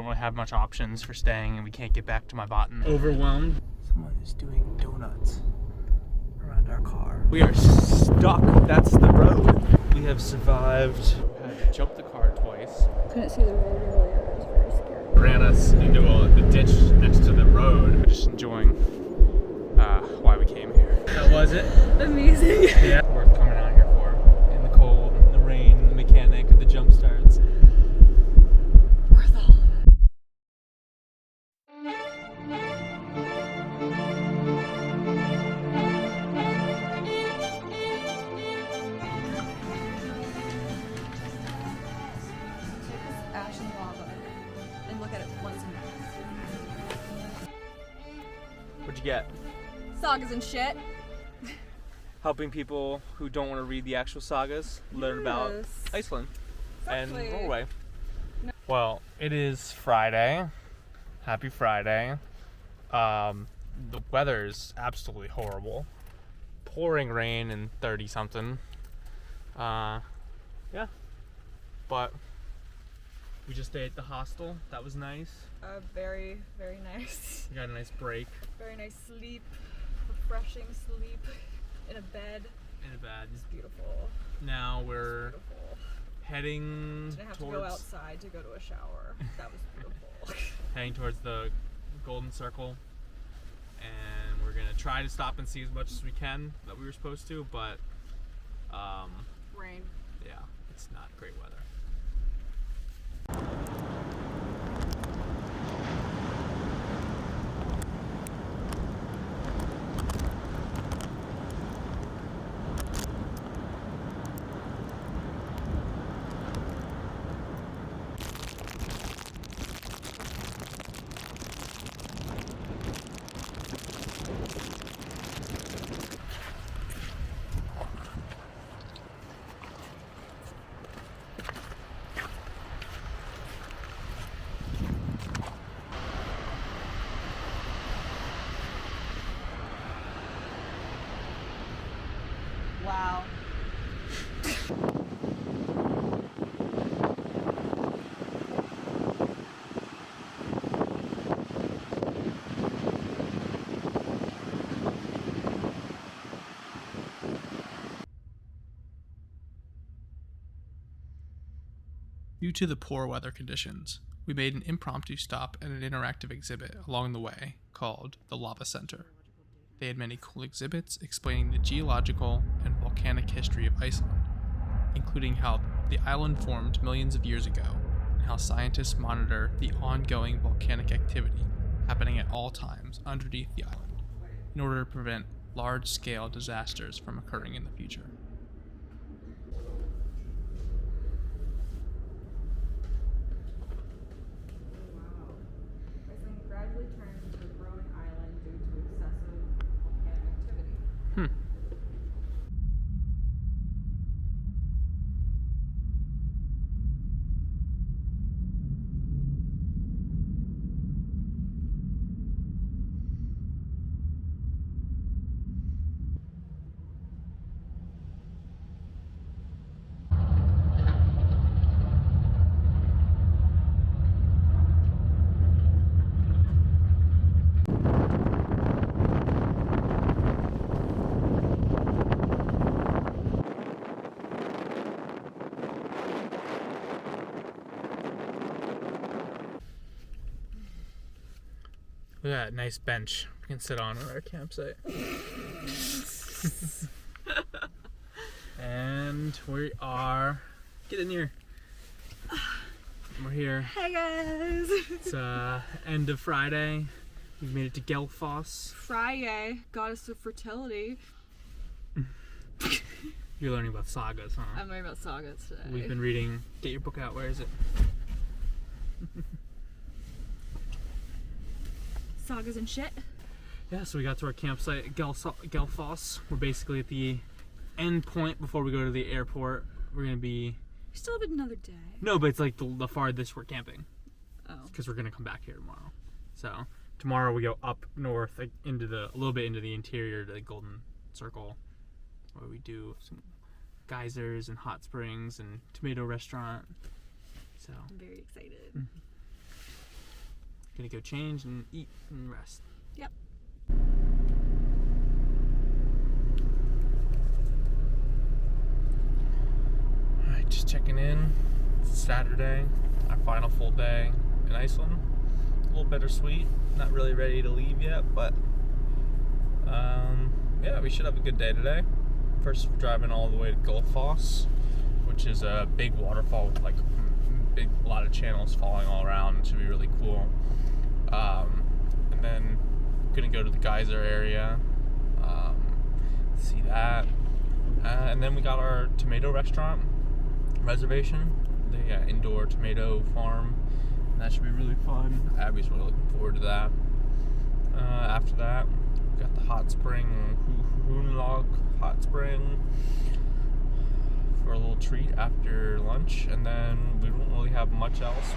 really have much options for staying, and we can't get back to my botan. Overwhelmed. Someone is doing donuts around our car. We are stuck. That's the road. We have survived. I had to jump the car twice. Couldn't see the road earlier. It was very scary. Ran us into the ditch next to the road. We're just enjoying why we came here. How was it? Amazing. Yeah. Worth coming out here for. In the cold, in the rain, the mechanic, the jump starts. Worth all of it. Take this ash and lava and look at it once a month. What'd you get? Sagas and shit. Helping people who don't want to read the actual sagas learn about Iceland and Norway. No. Well, it is Friday. Happy Friday. The weather's absolutely horrible. Pouring rain and 30 something. Yeah. But we just stayed at the hostel. That was nice. Very, very nice. We got a nice break. Very nice sleep. Refreshing sleep. In a bed. It's Beautiful. now we're Beautiful. heading Didn't have towards to go outside to go to a shower. That was beautiful. heading towards the Golden Circle, and we're gonna try to stop and see as much as we can that we were supposed to, but Rain. yeah, it's not great weather. Wow. Due to the poor weather conditions, we made an impromptu stop at an interactive exhibit along the way called the Lava Center. They had many cool exhibits explaining the geological and volcanic history of Iceland, including how the island formed millions of years ago and how scientists monitor the ongoing volcanic activity happening at all times underneath the island in order to prevent large-scale disasters from occurring in the future. Iceland gradually turns into a growing island due to excessive volcanic activity. Look at that nice bench we can sit on at our campsite. And we are... Get in here. We're here. Hey guys! It's end of Friday. We've made it to Gelfoss. Friday, goddess of fertility. You're learning about sagas, huh? I'm learning about sagas today. We've been reading... Get your book out. Where is it? Sagas and shit. Yeah, so we got to our campsite at Gelfoss. We're basically at the end point before we go to the airport. We're going to be... We still have another day. No, but it's like the farthest we're camping. Oh. Because we're going to come back here tomorrow. So tomorrow we go up north, like, into a little bit into the interior to the Golden Circle, where we do some geysers and hot springs and tomato restaurant. So I'm very excited. Gonna go change and eat and rest. Yep. Alright, just checking in. It's Saturday, our final full day in Iceland. A little bittersweet. Not really ready to leave yet, but yeah, we should have a good day today. First, we're driving all the way to Gullfoss, which is a big waterfall with like a lot of channels falling all around. It should be really cool. And then gonna go to the geyser area, see that, and then we got our tomato restaurant reservation, the indoor tomato farm, and that should be really fun. Abby's really looking forward to that. After that, we got the hot spring, Hunlog hot spring, for a little treat after lunch, and then we don't really have much else.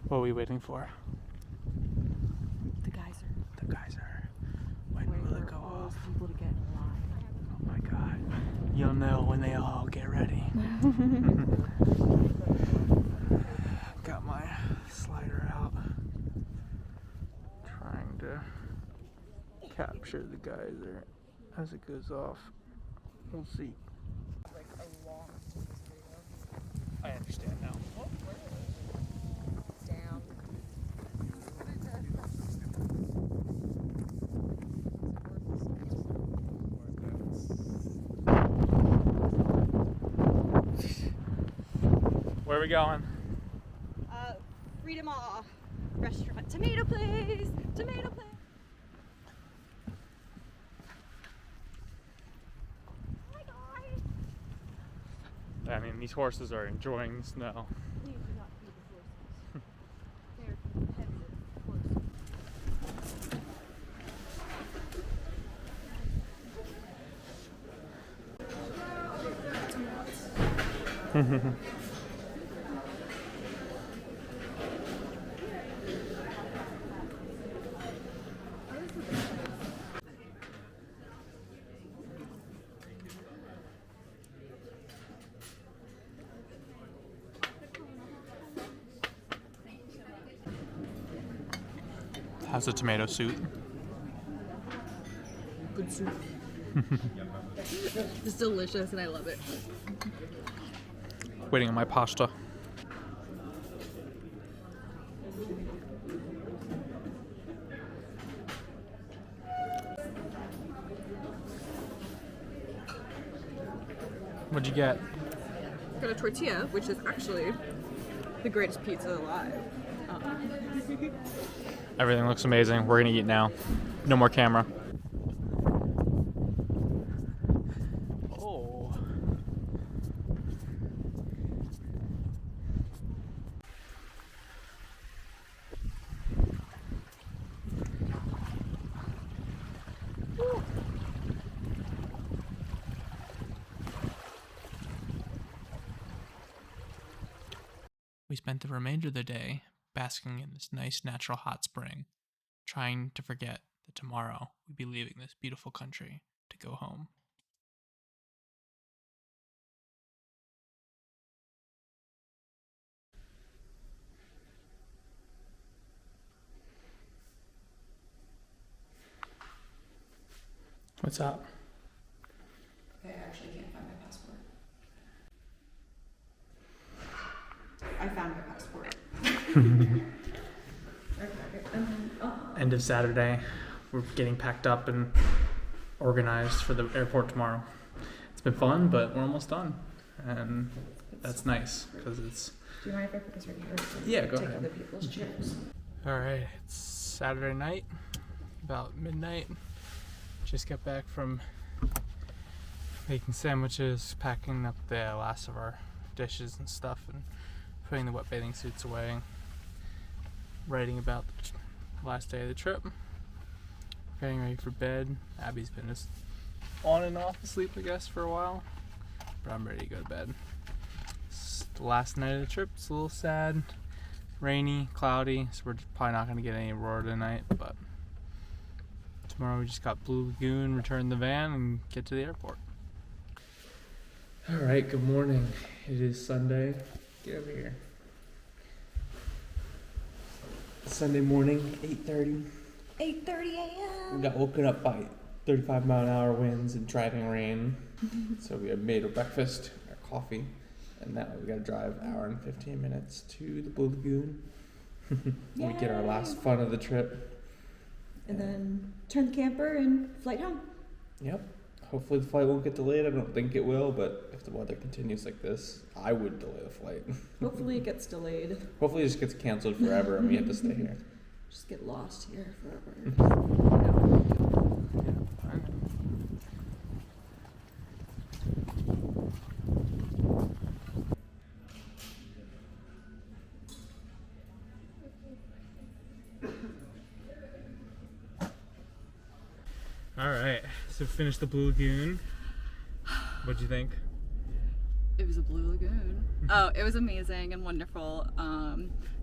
What are we waiting for? The geyser. The geyser. When will it go off? People to get in line. Oh my god. You'll know when they all get ready. Got my slider out. Trying to capture the geyser as it goes off. We'll see. Like a long I understand now. down. Where are we going? Freedom Awe restaurant. Tomato place. Tomato place. Oh my god. I mean, these horses are enjoying the snow. You do not feed the horses. They're competitive horses. How's the tomato soup? Good soup. It's delicious and I love it. Waiting on my pasta. What'd you get? Got a tortilla, which is actually the greatest pizza alive. Everything looks amazing. We're gonna eat now. No more camera. We spent the remainder of the day basking in this nice natural hot spring, trying to forget that tomorrow we'd be leaving this beautiful country to go home. What's up? Okay, I actually can't find my passport. I found my passport. End of Saturday. We're getting packed up and organized for the airport tomorrow. It's been fun, but we're almost done. And that's nice because it's... Do you mind if I put this right here? Yeah, go Take ahead. other people's chairs. Alright, it's Saturday night, about midnight. Just got back from making sandwiches, packing up the last of our dishes and stuff, and putting the wet bathing suits away. Writing about the last day of the trip. Getting ready for bed. Abby's been just on and off asleep, I guess, for a while. But I'm ready to go to bed. It's the last night of the trip. It's a little sad. Rainy, cloudy, so we're probably not going to get any aurora tonight, but tomorrow we just got Blue Lagoon, return the van, and get to the airport. Alright, good morning. It is Sunday. Get over here. Sunday morning, 8:30. 8:30 a.m. We got woken up by 35-mile-an-hour winds and driving rain. So we had made our breakfast, our coffee, and now we got to drive an hour and 15 minutes to the Blue Lagoon. We get our last fun of the trip. And then turn the camper and flight home. Yep. Hopefully the flight won't get delayed. I don't think it will, but if the weather continues like this, I would delay the flight. Hopefully it gets delayed. Hopefully it just gets canceled forever and we have to stay here. Just get lost here forever. Yeah, I know. Alright, so finished the Blue Lagoon. What'd you think? It was a Blue Lagoon. Oh, it was amazing and wonderful.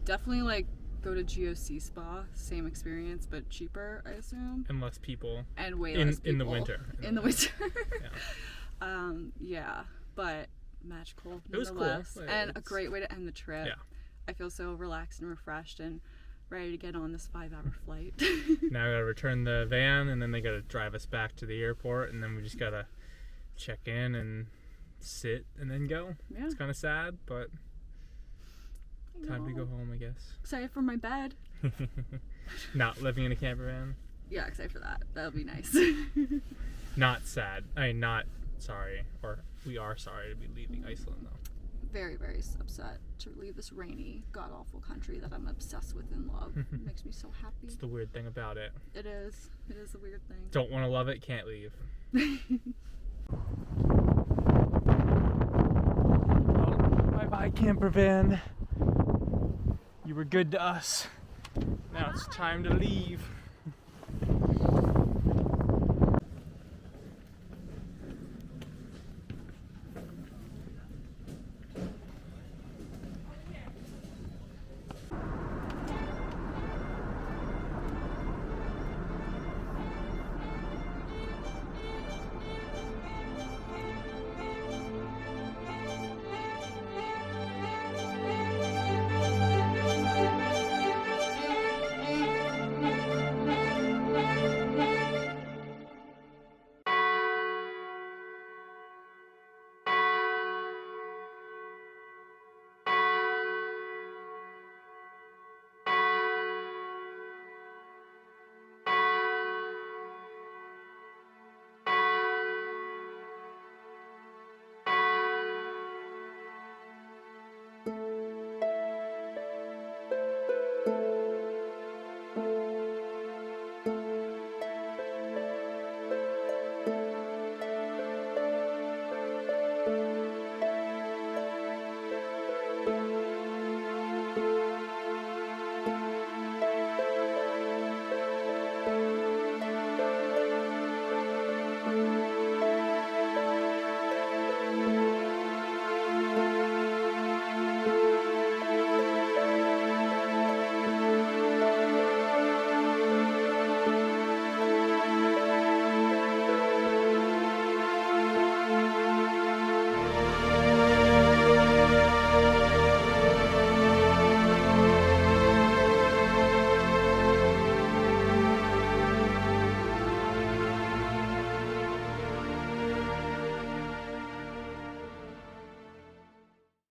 Definitely like go to GOC Spa, same experience but cheaper, I assume. And less people. And way less people. In the winter. In the winter. Yeah. Yeah, but magical It was cool. nonetheless. And a It's- great way to end the trip. Yeah. I feel so relaxed and refreshed and ready to get on this 5-hour flight. Now I gotta return the van and then they gotta drive us back to the airport and then we just gotta check in and sit and then go. Yeah. It's kinda sad, but time to go home, I guess. Excited for my bed. Not living in a camper van. Yeah, excited for that. That'll be nice. Not sad. I mean, not sorry. Or we are sorry to be leaving Iceland though. Very, very upset to leave this rainy, god-awful country that I'm obsessed with and love. It makes me so happy. It's the weird thing about it. It is. It is a weird thing. Don't want to love it, can't leave. Bye-bye, camper van. You were good to us. Now it's time to leave.